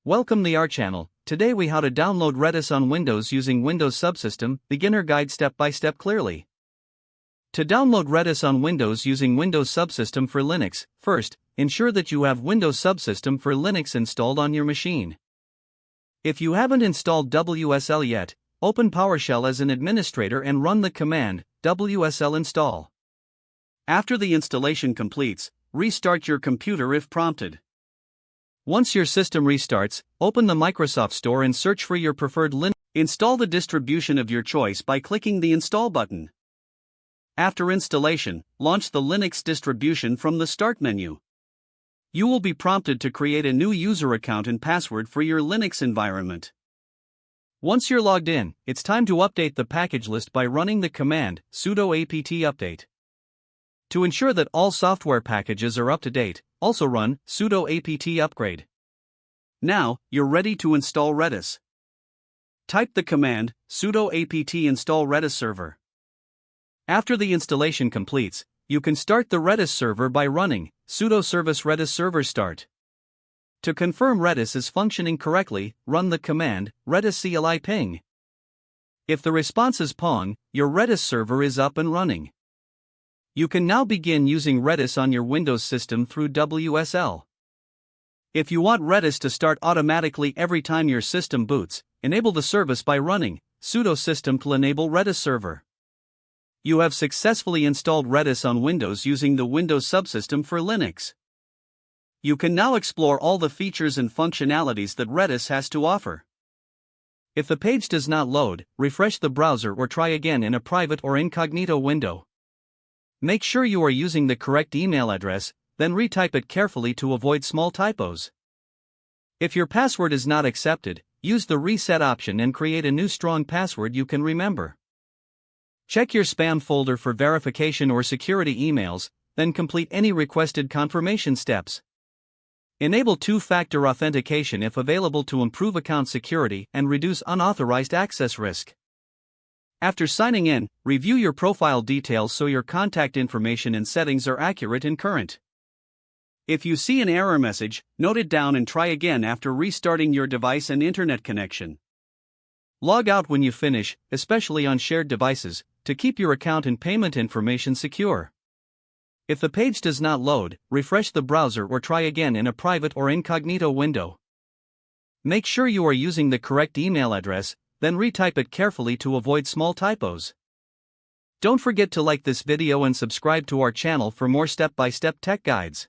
Welcome to our channel. Today we how to download Redis on Windows using Windows Subsystem, beginner guide step by step clearly. To download Redis on Windows using Windows Subsystem for Linux, first, ensure that you have Windows Subsystem for Linux installed on your machine. If you haven't installed WSL yet, open PowerShell as an administrator and run the command WSL install. After the installation completes, restart your computer if prompted. Once your system restarts, open the Microsoft Store and search for your preferred Linux. Install the distribution of your choice by clicking the Install button. After installation, launch the Linux distribution from the Start menu. You will be prompted to create a new user account and password for your Linux environment. Once you're logged in, it's time to update the package list by running the command sudo apt update. To ensure that all software packages are up to date, also run sudo apt upgrade. Now, you're ready to install Redis. Type the command sudo apt install Redis server. After the installation completes, you can start the Redis server by running sudo service redis server start. To confirm Redis is functioning correctly, run the command redis cli ping. If the response is pong, your Redis server is up and running. You can now begin using Redis on your Windows system through WSL. If you want Redis to start automatically every time your system boots, enable the service by running sudo system to enable Redis server. You have successfully installed Redis on Windows using the Windows Subsystem for Linux. You can now explore all the features and functionalities that Redis has to offer. If the page does not load, refresh the browser or try again in a private or incognito window. Make sure you are using the correct email address, then retype it carefully to avoid small typos. If your password is not accepted, use the reset option and create a new strong password you can remember. Check your spam folder for verification or security emails, then complete any requested confirmation steps. Enable two-factor authentication if available to improve account security and reduce unauthorized access risk. After signing in, review your profile details so your contact information and settings are accurate and current. If you see an error message, note it down and try again after restarting your device and internet connection. Log out when you finish, especially on shared devices, to keep your account and payment information secure. If the page does not load, refresh the browser or try again in a private or incognito window. Make sure you are using the correct email address, then retype it carefully to avoid small typos. Don't forget to like this video and subscribe to our channel for more step-by-step tech guides.